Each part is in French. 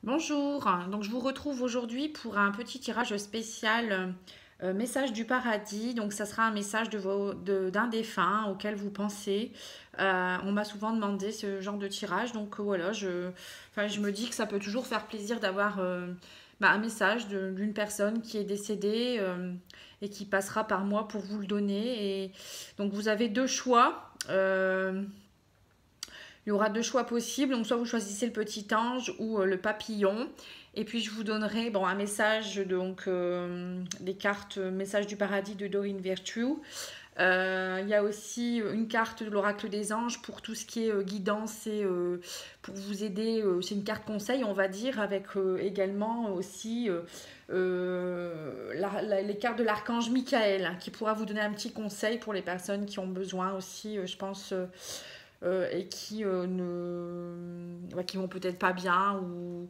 Bonjour, donc je vous retrouve aujourd'hui pour un petit tirage spécial message du paradis. Donc ça sera un message d'un défunt auquel vous pensez. On m'a souvent demandé ce genre de tirage, donc voilà, je me dis que ça peut toujours faire plaisir d'avoir un message d'une personne qui est décédée et qui passera par moi pour vous le donner. Et donc vous avez deux choix. Il y aura deux choix possibles. Donc, soit vous choisissez le petit ange ou le papillon. Et puis, je vous donnerai un message, des cartes message du paradis de Doreen Virtue. Il y a aussi une carte de l'oracle des anges pour tout ce qui est guidance et pour vous aider. C'est une carte conseil, on va dire, avec également aussi les cartes de l'archange Michael, hein, qui pourra vous donner un petit conseil pour les personnes qui ont besoin aussi, je pense, et qui vont peut-être pas bien ou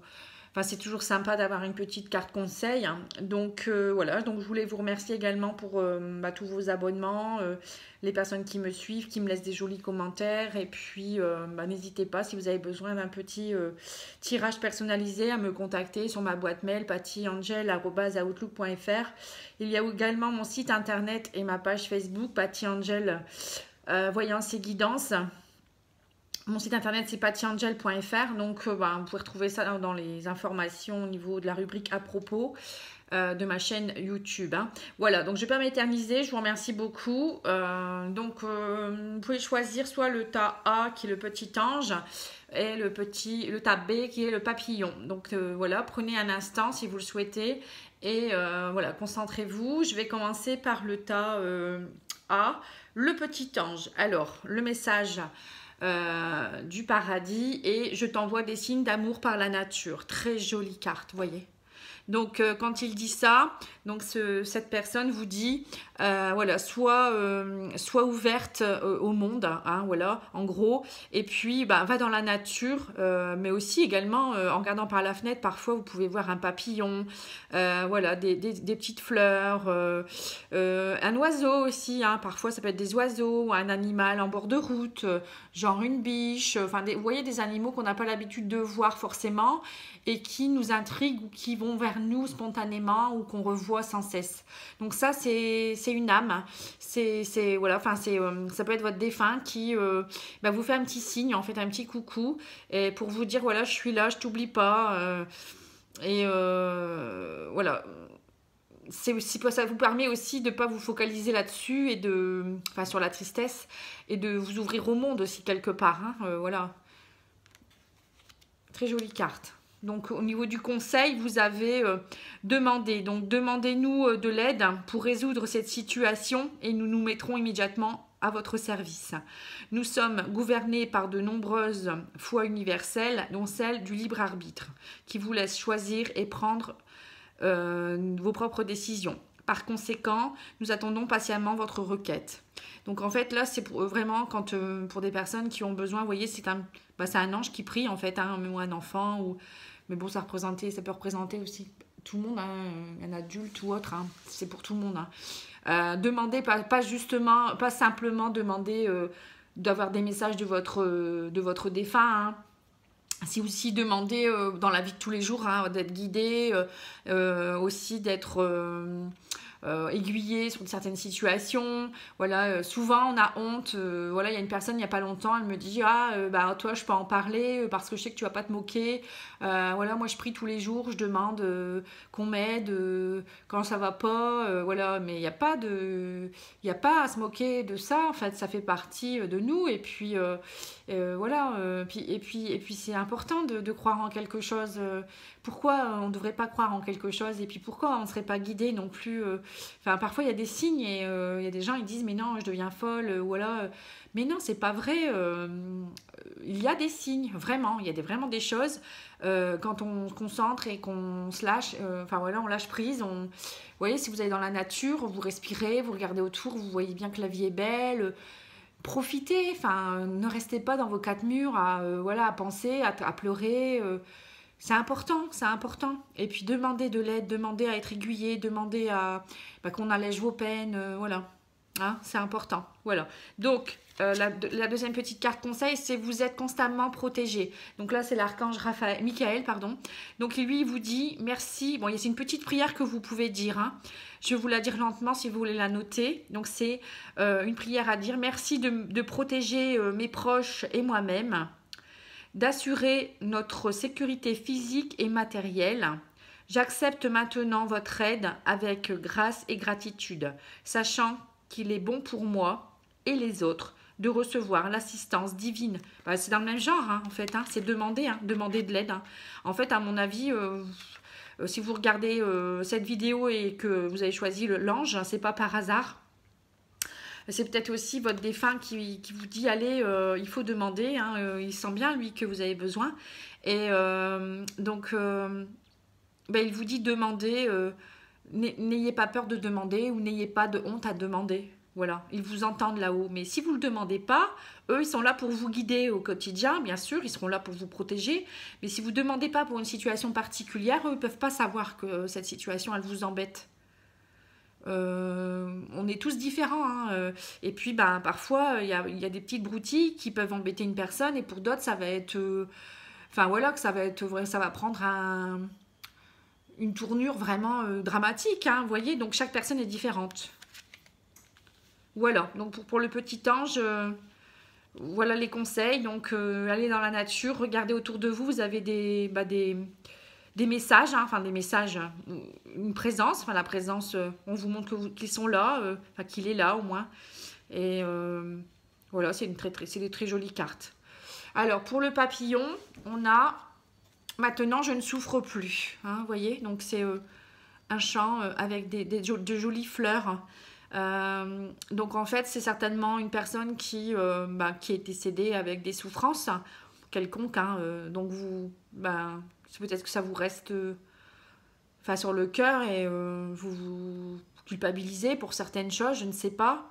enfin c'est toujours sympa d'avoir une petite carte conseil. Donc voilà, donc je voulais vous remercier également pour tous vos abonnements, les personnes qui me suivent, qui me laissent des jolis commentaires, et puis n'hésitez pas si vous avez besoin d'un petit tirage personnalisé à me contacter sur ma boîte mail pattyangel@outlook.fr. Il y a également mon site internet et ma page Facebook pattyangel voyance et guidance. Mon site internet c'est pattyangel.fr, donc vous pouvez retrouver ça dans les informations au niveau de la rubrique à propos de ma chaîne YouTube. Hein. Voilà, donc je ne vais pas m'éterniser, je vous remercie beaucoup. Vous pouvez choisir soit le tas A qui est le petit ange et le tas B qui est le papillon. Donc voilà, prenez un instant si vous le souhaitez et voilà, concentrez-vous. Je vais commencer par le tas A, le petit ange. Alors, le message du paradis et je t'envoie des signes d'amour par la nature. Très jolie carte, voyez. Donc quand il dit ça, donc cette personne vous dit voilà, soit ouverte au monde, hein, voilà, en gros, et puis va dans la nature, mais aussi également en regardant par la fenêtre, parfois vous pouvez voir un papillon, voilà, des petites fleurs, un oiseau aussi, hein, parfois ça peut être des oiseaux, un animal en bord de route, genre une biche, vous voyez des animaux qu'on n'a pas l'habitude de voir forcément et qui nous intriguent ou qui vont vers nous spontanément ou qu'on revoit sans cesse. Donc ça, c'est une âme. Voilà, ça peut être votre défunt qui vous fait un petit signe, en fait, un petit coucou, et pour vous dire, voilà, je suis là, je t'oublie pas. Voilà. Ça vous permet aussi de ne pas vous focaliser là-dessus et sur la tristesse et de vous ouvrir au monde aussi quelque part. Hein, voilà. Très jolie carte. Donc au niveau du conseil, vous avez demandé. Donc demandez-nous de l'aide pour résoudre cette situation et nous nous mettrons immédiatement à votre service. Nous sommes gouvernés par de nombreuses foi universelles, dont celle du libre arbitre, qui vous laisse choisir et prendre vos propres décisions. Par conséquent, nous attendons patiemment votre requête. Donc en fait là c'est vraiment quand pour des personnes qui ont besoin, vous voyez c'est un ange qui prie en fait, hein, ou un enfant, mais bon ça peut représenter aussi tout le monde, hein, un adulte ou autre, hein, c'est pour tout le monde. Hein. Demandez pas simplement demander d'avoir des messages de votre défunt. Hein. Si aussi demander dans la vie de tous les jours, hein, d'être guidé, aussi d'être aiguillé sur certaines situations. Voilà, souvent on a honte. Voilà, il y a une personne il n'y a pas longtemps, elle me dit toi je peux en parler parce que je sais que tu vas pas te moquer. Voilà, moi je prie tous les jours, je demande qu'on m'aide quand ça va pas. Voilà, mais il y a pas à se moquer de ça. En fait, ça fait partie de nous et puis voilà. Et puis c'est important de croire en quelque chose. Pourquoi on ne devrait pas croire en quelque chose et puis pourquoi on ne serait pas guidé non plus. Parfois il y a des signes et il y a des gens ils disent mais non je deviens folle voilà. Mais non c'est pas vrai. Il y a des signes vraiment. Il y a vraiment des choses quand on se concentre et qu'on se lâche. Voilà on lâche prise. Vous voyez si vous allez dans la nature vous respirez, vous regardez autour, vous voyez bien que la vie est belle. Profitez. Ne restez pas dans vos quatre murs à penser, à pleurer. C'est important, c'est important. Et puis demandez de l'aide, demandez à être aiguillé, demandez à qu'on allège vos peines, voilà. Hein, c'est important. Voilà. Donc, la deuxième petite carte conseil, c'est vous êtes constamment protégé. Donc là, c'est l'archange Michael, pardon. Donc lui, il vous dit merci. Bon, c'est une petite prière que vous pouvez dire. Hein. Je vais vous la dire lentement si vous voulez la noter. Donc c'est une prière à dire. Merci de protéger mes proches et moi-même, d'assurer notre sécurité physique et matérielle. J'accepte maintenant votre aide avec grâce et gratitude, sachant qu'il est bon pour moi et les autres de recevoir l'assistance divine. Bah, c'est dans le même genre, hein, en fait, hein, c'est demander, demander de l'aide. Hein. En fait, à mon avis, si vous regardez cette vidéo et que vous avez choisi l'ange, c'est pas par hasard. C'est peut-être aussi votre défunt qui vous dit, allez, il faut demander, hein, il sent bien, lui, que vous avez besoin. Et donc, il vous dit, demandez, n'ayez pas peur de demander ou n'ayez pas de honte à demander. Voilà, ils vous entendent là-haut. Mais si vous ne le demandez pas, eux, ils sont là pour vous guider au quotidien, bien sûr, ils seront là pour vous protéger. Mais si vous ne demandez pas pour une situation particulière, eux ne peuvent pas savoir que cette situation, elle vous embête. On est tous différents. Hein. Et puis, parfois, il y a des petites broutilles qui peuvent embêter une personne. Et pour d'autres, ça va être... Enfin, voilà, que ça va prendre une tournure vraiment dramatique. Hein, vous voyez, donc chaque personne est différente. Voilà, donc pour le petit ange, voilà les conseils. Donc, allez dans la nature, regardez autour de vous. Vous avez des messages, hein, enfin des messages, une présence. Enfin, la présence, on vous montre qu'ils sont là, qu'il est là au moins. Et voilà, c'est des très jolies cartes. Alors, pour le papillon, on a maintenant, je ne souffre plus. Hein, vous voyez, donc c'est un champ avec de jolies fleurs. Donc en fait, c'est certainement une personne qui est décédée avec des souffrances quelconques. Hein, donc peut-être que ça vous reste sur le cœur et vous culpabilisez pour certaines choses, je ne sais pas.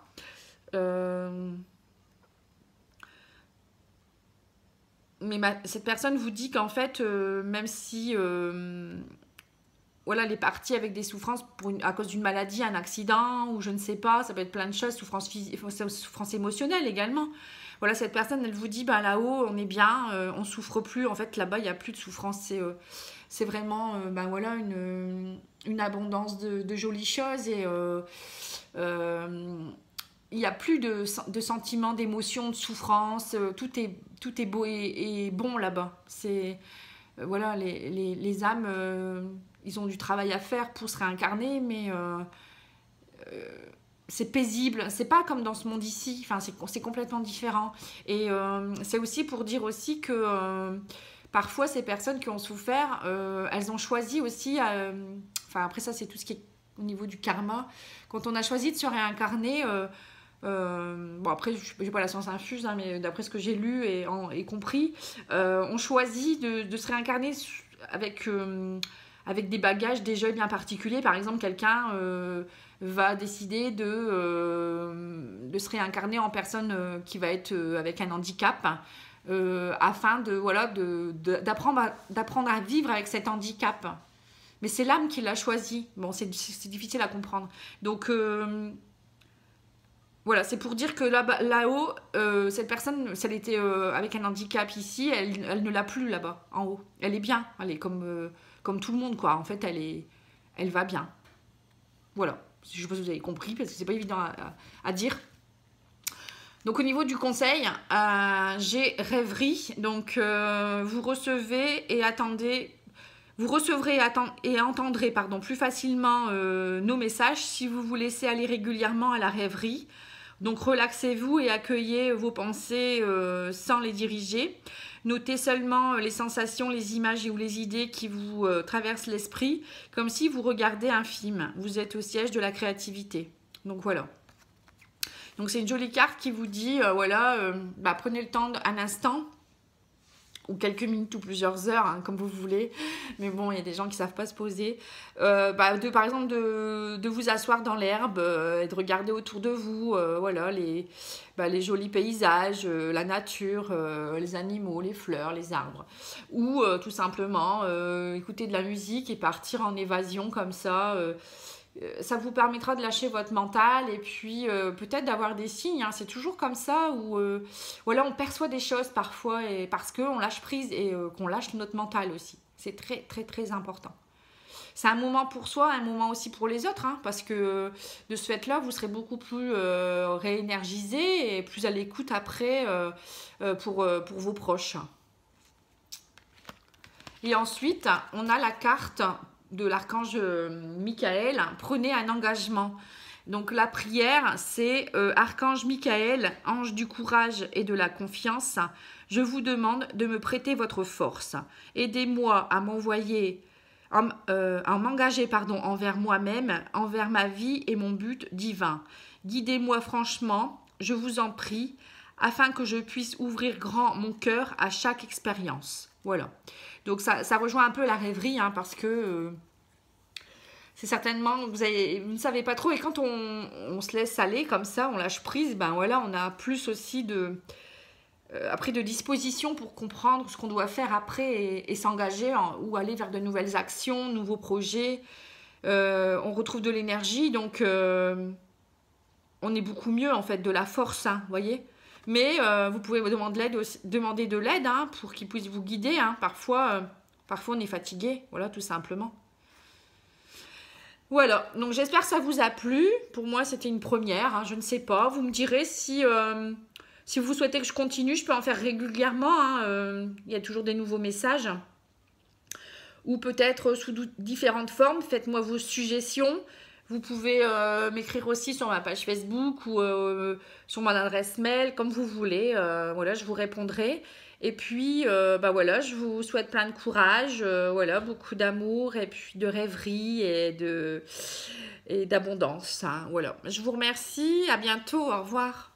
Mais cette personne vous dit qu'en fait, même si... voilà, elle est partie avec des souffrances à cause d'une maladie, un accident, ou je ne sais pas, ça peut être plein de choses, souffrance physique, souffrance émotionnelle également. Voilà, cette personne, elle vous dit, là-haut, on est bien, on souffre plus. En fait, là-bas, il n'y a plus de souffrance. C'est vraiment, voilà, une abondance de jolies choses et il n'y a plus de sentiments, d'émotions, de souffrance. Tout est beau et bon là-bas. C'est, voilà, les âmes... ils ont du travail à faire pour se réincarner, mais c'est paisible. C'est pas comme dans ce monde ici. Enfin, c'est complètement différent. Et c'est aussi pour dire aussi que parfois, ces personnes qui ont souffert, elles ont choisi aussi... après ça, c'est tout ce qui est au niveau du karma. Quand on a choisi de se réincarner... après, je n'ai pas la science infuse, hein, mais d'après ce que j'ai lu et compris, on choisit de se réincarner avec des bagages déjà bien particuliers. Par exemple, quelqu'un va décider de se réincarner en personne qui va être avec un handicap afin d'apprendre à vivre avec cet handicap. Mais c'est l'âme qui l'a choisi. Bon, c'est difficile à comprendre. Donc, voilà, c'est pour dire que là-haut, cette personne, si elle était avec un handicap ici, elle ne l'a plus là-bas, en haut. Elle est bien, elle est comme tout le monde, quoi. En fait, elle va bien. Voilà, je sais pas si vous avez compris, parce que c'est pas évident à dire. Donc, au niveau du conseil, j'ai rêverie. Donc, vous recevez et attendez... Vous recevrez et entendrez plus facilement nos messages si vous vous laissez aller régulièrement à la rêverie. Donc, relaxez-vous et accueillez vos pensées sans les diriger. Notez seulement les sensations, les images ou les idées qui vous traversent l'esprit, comme si vous regardez un film. Vous êtes au siège de la créativité. Donc, voilà. Donc, c'est une jolie carte qui vous dit, prenez le temps un instant, ou quelques minutes ou plusieurs heures, hein, comme vous voulez. Mais bon, il y a des gens qui ne savent pas se poser. Par exemple, de vous asseoir dans l'herbe et de regarder autour de vous voilà, les jolis paysages, la nature, les animaux, les fleurs, les arbres. Ou tout simplement écouter de la musique et partir en évasion comme ça. ça vous permettra de lâcher votre mental et puis peut-être d'avoir des signes. Hein. C'est toujours comme ça où voilà, on perçoit des choses parfois et parce qu'on lâche prise et qu'on lâche notre mental aussi. C'est très, très, très important. C'est un moment pour soi, un moment aussi pour les autres, hein, parce que de ce fait-là, vous serez beaucoup plus réénergisé et plus à l'écoute après pour vos proches. Et ensuite, on a la carte de l'archange Michael, prenez un engagement. Donc la prière, c'est archange Michael, ange du courage et de la confiance. Je vous demande de me prêter votre force. Aidez-moi à m'envoyer à m'engager envers moi-même, envers ma vie et mon but divin. Guidez-moi franchement, je vous en prie, afin que je puisse ouvrir grand mon cœur à chaque expérience. Voilà. Donc ça rejoint un peu la rêverie, hein, parce que c'est certainement, vous ne savez pas trop, et quand on se laisse aller comme ça, on lâche prise, ben voilà, on a plus aussi après de disposition pour comprendre ce qu'on doit faire après et s'engager ou aller vers de nouvelles actions, nouveaux projets. On retrouve de l'énergie, donc on est beaucoup mieux en fait, de la force, hein, voyez. Mais vous pouvez demander de l'aide hein, pour qu'il puisse vous guider. Hein. Parfois on est fatigué, voilà, tout simplement. Voilà, donc j'espère que ça vous a plu. Pour moi, c'était une première, hein, je ne sais pas. Vous me direz si vous souhaitez que je continue, je peux en faire régulièrement. Hein, il y a toujours des nouveaux messages. Ou peut-être sous différentes formes. Faites-moi vos suggestions. Vous pouvez m'écrire aussi sur ma page Facebook ou sur mon adresse mail, comme vous voulez. Voilà, je vous répondrai. Et puis, voilà, je vous souhaite plein de courage, voilà, beaucoup d'amour et puis de rêverie et d'abondance. Hein, voilà. Je vous remercie. À bientôt. Au revoir.